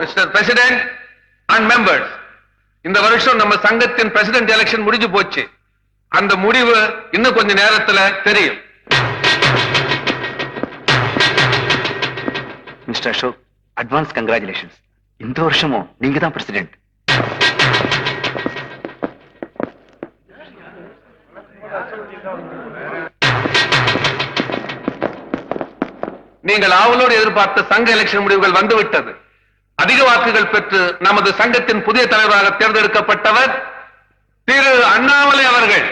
Mister president and members, இந்த வருஷம் நம்ம சங்கத்தின் பிரசிடென்ட் எலெக்ஷன் முடிஞ்சு போச்சு. அந்த முடிவு இன்னும் கொஞ்ச நேரத்துல தெரியும். Mister Ashok, advance congratulations. இந்த வருஷமும் நீங்க தான் பிரசிடென்ட். நீங்கள் ஆவலோடு எதிர்பார்த்த சங்க எலெக்ஷன் முடிவுகள் வந்துவிட்டது. அதிக வாக்குகள் பெற்று நமது சங்கத்தின் புதிய தலைவராக தேர்ந்தெடுக்கப்பட்டவர் திரு அண்ணாமலை அவர்கள்.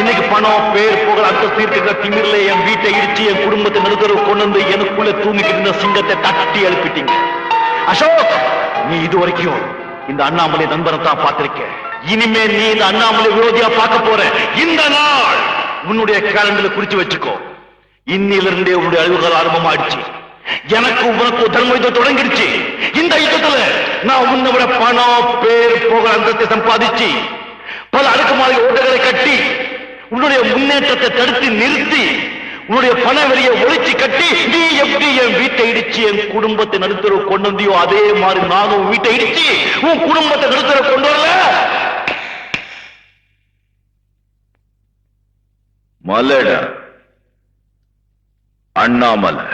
இன்னைக்கு பணம், பேர், புகழ், அந்தஸ்து இருக்கிற திமிர்ல என் வீட்டை இடிச்சு என் குடும்பத்தை நடுத்தரவு கொண்டு வந்து எனக்குள்ள தூங்கிட்டு இருந்த சிங்கத்தை தட்டி எழுப்பிட்டீங்க. அசோக், நீ இது வரைக்கும் இந்த அண்ணாமலை நண்பரை தான் பார்த்திருக்க. இனிமே நீ இந்த அண்ணாமலை விரோதியா பார்க்க போற. இந்த நாள் உன்னுடைய கேலண்டர்ல குறிச்சு வச்சுக்கோ. இன்னிலிருந்தே உன்னுடைய அழிவுகள் ஆரம்பமாயிடுச்சு. எனக்கு உனக்கு தர்ம யுத்தம் தொடங்கிடுச்சு. இந்த யுத்தத்துல நான் உன்னை விட பணம், பேர், புகழ், அந்தஸ்தை சம்பாதிச்சு பல அடுக்குமாறி ஓட்டைகளை கட்டி உன்னுடைய முன்னேற்றத்தை தடுத்து நிறுத்தி உன்னுடைய பண வெளியை ஒழிச்சு கட்டி நீ எப்படி என் வீட்டை இடிச்சு என் குடும்பத்தை நடுத்தரவு கொண்டு வந்தியோ அதே மாதிரி நானும் வீட்டை இடிச்சு உன் குடும்பத்தை நடுத்தரவு கொண்டு வரல. மலடா அண்ணாமலை.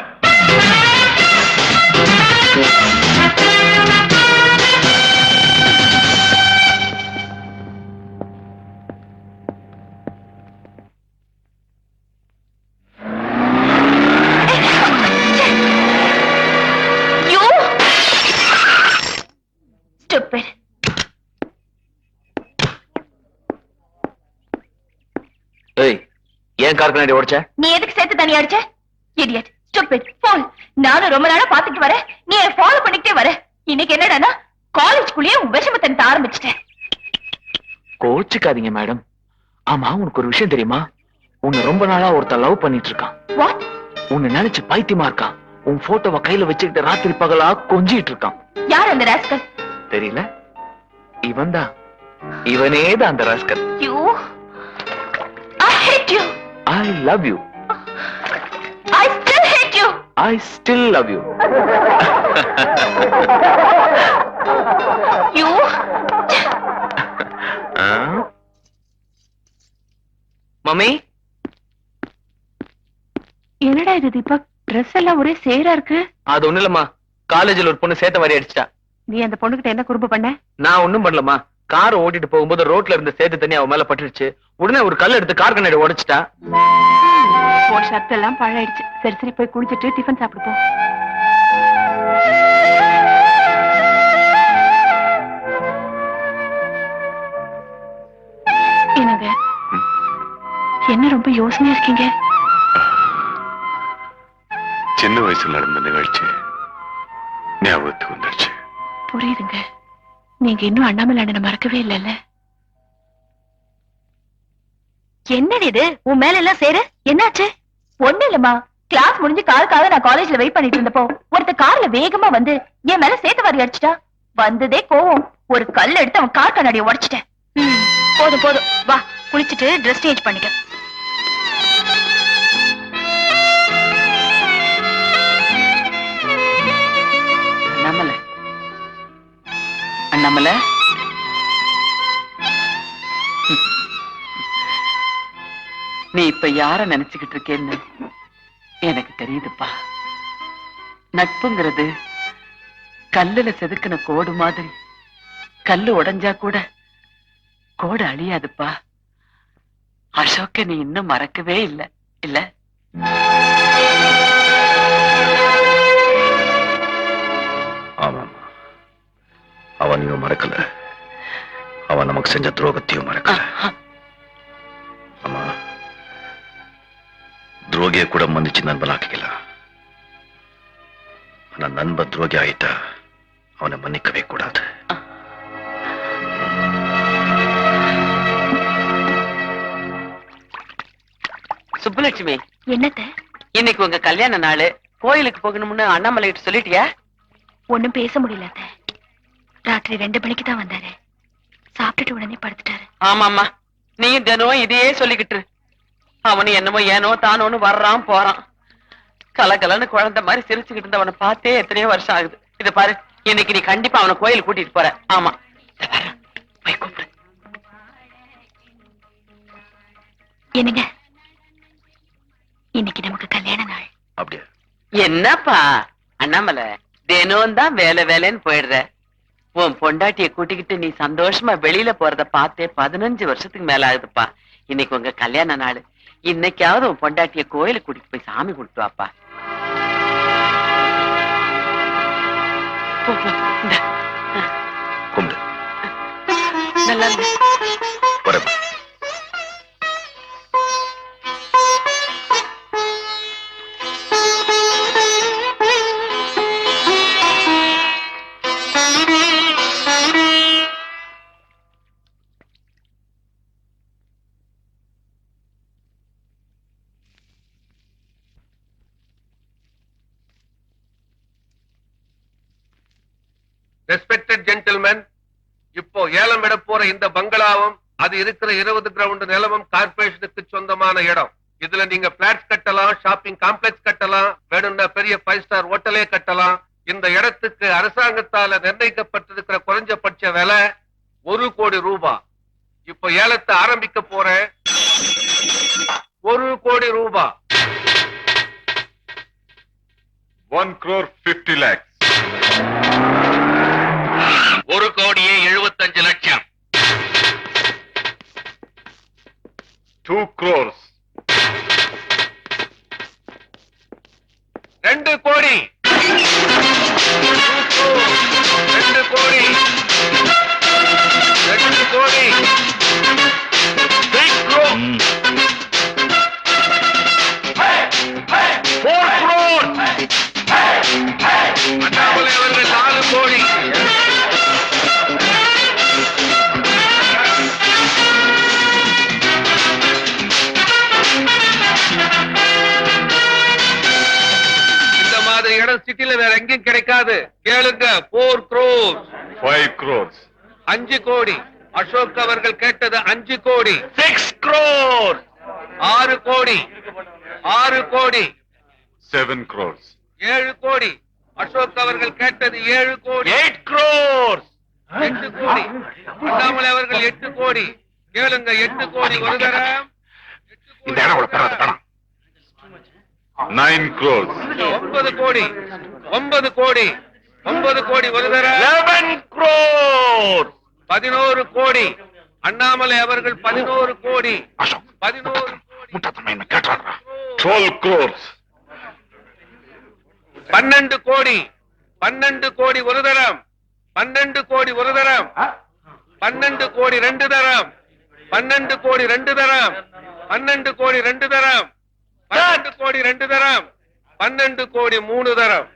ஏன் கார் கண்ணாடி உடைச்ச? நீ எதுக்கு சேர்த்து தண்ணி அடிச்ச? Idiot, stupid, fool. நானும் ரொம்ப நாளா பாத்துட்டு வரேன். நீ என்ன ஃபாலோ பண்ணிட்டே வர. இன்னைக்கு என்னடானா காலேஜ்க்குள்ளேயே உன் விஷமத்தை ஆரம்பிச்சிட்டேன். கோச்சுக்காதீங்க மேடம். ஆமா, உனக்கு ஒரு விஷயம் தெரியுமா? உன்னை ரொம்ப நாளா ஒருத்தர் லவ் பண்ணிட்டு இருக்கான். வாட்? உன்னை நினைச்சு பைத்தியமா இருக்கான். உன் போட்டோவை கையில வச்சுக்கிட்டு ராத்திரி பகலா கொஞ்சிட்டு இருக்கான். யார் அந்த ராஸ்கல்? தெரியல. இவன் தான். இவனே தான் அந்த rascal. You, I hate you. I love you. I still hate you. I still love you. You. Mummy, என்னடா இது தீபக்? Dress எல்லாம் ஒரே சேரா இருக்கு. அது ஒண்ணு இல்லம்மா, காலேஜ்ல ஒரு பொண்ணு சேத்த வாரி அடிச்சிட்டா. நீ அந்த பொண்ணுகிட்ட என்ன குறும்பு பண்ண? நான் ஒண்ணும் பண்ணலமா. கார் ஓட்டிட்டு போகும்போது ரோட்ல இருந்த சேத்து தண்ணி அவ மேல பட்டுருச்சு. உடனே ஒரு கல் எடுத்து கார் கண்ணாடி உடைச்சிட்டா. உன் ஷர்ட் எல்லாம் பழாயிடுச்சு. சரி சரி, போய் குளிச்சிட்டு டிஃபன் சாப்பிடு போ. என்னங்க, என்ன ரொம்ப யோசனையா இருக்கீங்க? சின்ன வயசுல நடந்த நிகழ்ச்சி ஞாபகத்துக்கு வந்துடுச்சு. புரியுதுங்க. நீங்க இன்னும் அண்ணாமலை அண்ணனை மறக்கவே இல்லைல்ல? என்னடி இது உன் மேல எல்லாம் சேரு? என்னாச்சு? ஒண்ணு இல்லம்மா, கிளாஸ் முடிஞ்சு காருக்காக நான் காலேஜ்ல வெயிட் பண்ணிட்டு இருந்தப்போ ஒருத்த கார்ல வேகமா வந்து என் மேல சேத்து வாரி அடிச்சிட்டா. வந்ததே கோவம், ஒரு கல் எடுத்து அவன் கார் கண்ணாடியை உடைச்சிட்டேன். போதும் போதும், வா குளிச்சுட்டு ட்ரெஸ் சேஞ்ச் பண்ணிக்க. அண்ணாமலை, நீ இப்ப யார நினைச்சுக்கிட்டு இருக்கேன்னு எனக்கு தெரியுதுப்பா. நட்புங்கிறது கல்லுல செதுக்கின கோடு மாதிரி. கல்லு உடைஞ்சா கூட கோடு அழியாதுப்பா. அசோக்க நீ இன்னும் மறக்கவே இல்லை, இல்ல? ஆமாம், அவனையும் மறக்கல, அவன் நமக்கு செஞ்ச துரோகத்தையும் மறக்கல. ஆமா, துரோகிய கூட மன்னிச்சு நண்பனாக்கலாம். ஆனா நண்ப துரோகி ஆயிட்டா அவனை மன்னிக்கவே கூடாது. சுப்புலட்சுமி, என்னத்த? இன்னைக்கு உங்க கல்யாண நாள். கோயிலுக்கு போகணும்னு அண்ணாமலை கிட்ட சொல்லிட்டியா? ஒண்ணும் பேச முடியல அத்தை. ராத்திரி 2 மணிக்கு தான் வந்தாரு. சாப்பிட்டுட்டு உடனே படுத்துட்டாரு. ஆமாமா, நீ தினம் இதையே சொல்லிக்கிட்டு. அவனு என்னமோ ஏனோ தானோன்னு வர்றான் போறான். கலகலன்னு குழந்தை மாதிரி சிரிச்சுக்கிட்டு இருந்தவனை பார்த்தே எத்தனையோ வருஷம் ஆகுது. இத பாரு, இன்னைக்கு நீ கண்டிப்பா அவனை கோயில் கூட்டிட்டு போற. ஆமா, போய் கூப்பிடு. என்னங்க, இன்னைக்கு நமக்கு கல்யாண நாள். அப்படியே என்னப்பா அண்ணாமலை, தினம் தான் வேலை வேலைன்னு போயிடுற. உன் பொண்டாட்டிய கூட்டிக்கிட்டு நீ சந்தோஷமா வெளியில போறத பார்த்தே 15 வருஷத்துக்கு மேல ஆகுதுப்பா. இன்னைக்கு உங்க கல்யாண நாள். இன்னைக்காவது உன் பொண்டாட்டிய கோயிலுக்கு கூட்டிட்டு போய் சாமி கும்பிட்டு வாப்பா. கும்பிடு. நல்லா இருக்கு. வரேன். ரெஸ்பெக்டட் ஜென்டில்மேன், இப்போ ஏலம் விட போற இந்த பங்களாவும் அது இருக்கிற 20 கிரவுண்ட் நிலமும் கார்பரேஷனுக்கு சொந்தமான இடம். இதுல நீங்க பிளாட்ஸ் கட்டலாம், ஷாப்பிங் காம்ப்ளெக்ஸ் கட்டலாம், வேணும்னா பெரிய 5 ஸ்டார் ஹோட்டலே கட்டலாம். இந்த இடத்துக்கு அரசாங்கத்தால நிர்ணயிக்கப்பட்டிருக்கிற குறைஞ்சபட்ச விலை 1 கோடி ரூபாய். இப்போ ஏலத்தை ஆரம்பிக்க போறேன். 1 கோடி ரூபாய். 1,50,00,000. 1,75,00,000. 2 crores. 2 கோடி. 2 கோடி. 2 கோடி. 3 crores. 4 crores. அண்ணாமலை அவர்கள் 4 கோடி. இந்த மாதிரி இடம் சிட்டில வேற எங்கேயும் கிடைக்காது. கேளுங்க. 4 crores. 5 crores. 5 கோடி. அசோக் அவர்கள் கேட்டது 5 கோடி. 6 crores. 6 கோடி. 6 கோடி. 7 crores. 7 கோடி. அசோக் அவர்கள் கேட்டது 7 கோடி. 8 crores. 8 கோடி. அண்ணாமலை அவர்கள் 8 கோடி. கேளுங்க. 8 கோடி ஒரு தரம். இந்த இடம் அவ்வளவு பெறாது, வேணாம். 9 crores. 9 கோடி. 9 கோடி. 9 கோடி ஒரு தரம். 11 crores. 11 கோடி. அண்ணாமலை அவர்கள் 11 கோடி. அசோக், 11 கோடி. முட்டாத்தம்மா என்ன கேட்டாரா? 12 crores. 12 கோடி. 12 கோடி ஒரு தரம். 12 கோடி ஒரு தரம். 12 கோடி 2 தரம். 12 கோடி 2 தரம். 12 கோடி 2 தரம். 12 கோடி 2 தரம். 12 கோடி 3 தரம்.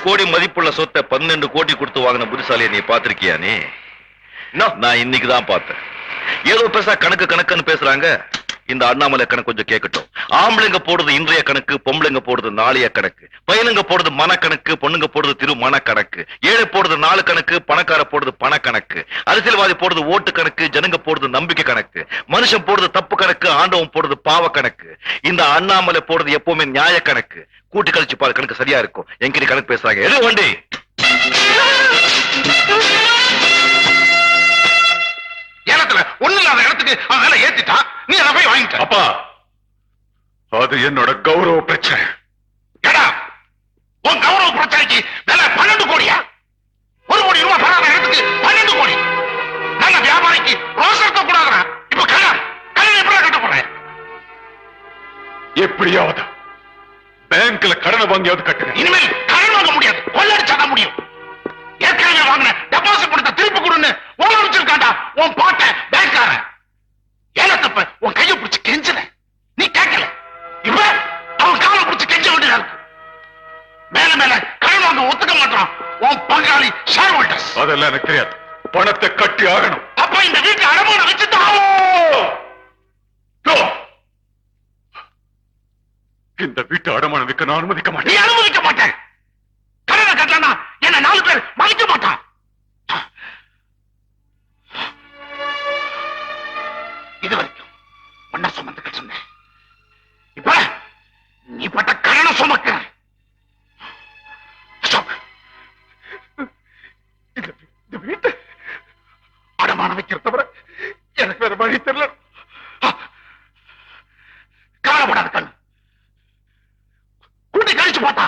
கோடி மதிப்புள்ள சொத்தை 12 கோடி கொடுத்து வாங்கின புத்திசாலியை நீ பாத்திருக்கியா? நீ நான் இன்னைக்குதான் பார்த்தேன். ஏதோ பெருசா கணக்குன்னு பேசுறாங்க. இந்த அண்ணாமலை கணக்கு கொஞ்சம் கேட்கட்டும். ஆம்பளைங்க போடுறது இன்றைய கணக்கு, பொம்பளைங்க போடுறது நாளைய கணக்கு, பையனுங்க போடுறது மனக்கணக்கு, பொண்ணுங்க போடுறது திருமண கணக்கு, ஏழை போடுறது நாலு கணக்கு, பணக்கார போடுறது பண கணக்கு, அரசியல்வாதி போடுறது ஓட்டு கணக்கு, ஜனங்க போடுறது நம்பிக்கை கணக்கு, மனுஷன் போடுறது தப்பு கணக்கு, ஆண்டவன் போடுறது பாவ கணக்கு. இந்த அண்ணாமலை போடுறது எப்பவுமே நியாய கணக்கு. கூட்டி கழிச்சு பாரு, கணக்கு சரியா இருக்கும். என்கிட்ட கணக்கு பேசுறாங்க. எது வண்டி? ஏலத்துல ஒண்ணு இல்லாத இடத்துக்கு அவன் வேலை ஏத்திட்டான், நீ அதை போய் வாங்கிட்ட. அப்பா, அது என்னோட கௌரவ பிரச்சனை. ஏடா, உன் கௌரவ பிரச்சனைக்கு வேலை 12 கோடியா? 1 கோடி ரூபாய் பணம் இடத்துக்கு 12 கோடி. நல்ல வியாபாரிக்கு ரோஸ் இருக்க கூடாதுடா. இப்ப கல்யாணம் எப்படி கட்ட போறேன்? எப்படியாவது பேங்க்ல கடனை வாங்கியாவது கட்டுங்க. இனிமேல் கடன் வாங்க முடியாது, கொள்ளடிச்சாதான் முடியும். ஏற்கனவே வாங்கின டெபாசிட் கொடுத்த திருப்பி கொடுன்னு ஓல வச்சிருக்காண்டா உன் பாட்ட பேங்க்காரன். ஏலத்தப்ப உன் கையை பிடிச்சு கெஞ்சுன, நீ கேட்கல. இப்ப அவன் காலை பிடிச்சு கெஞ்ச வேண்டியதா இருக்கு. மேல மேல கடன் வாங்க ஒத்துக்க மாட்டான் உன் பங்காளி ஷேர் ஹோல்டர்ஸ். அதெல்லாம் எனக்கு தெரியாது. பணத்தை கட்டி ஆகணும். அப்ப இந்த வீட்டை அடமான வச்சுட்டாவோ. இந்த வீட்டை அடமானம் வைக்க நான் அனுமதிக்க மாட்டேன். நீ அனுமதிக்க மாட்டேன். கடனை கட்டலன்னா என்ன 4 பேர் மதிக்க மாட்டான். இது வரைக்கும் ஒன்னா சுமந்துக்கிட்டு இருந்தேன். இப்ப நீ பட்ட கடனை சுமக்க. இந்த வீட்டை அடமானம் வைக்கிற தவிர எனக்கு வேற வழி தெரியல. கவலைப்படாத கண்ணு, கூட்டி கழிச்சு பார்த்தா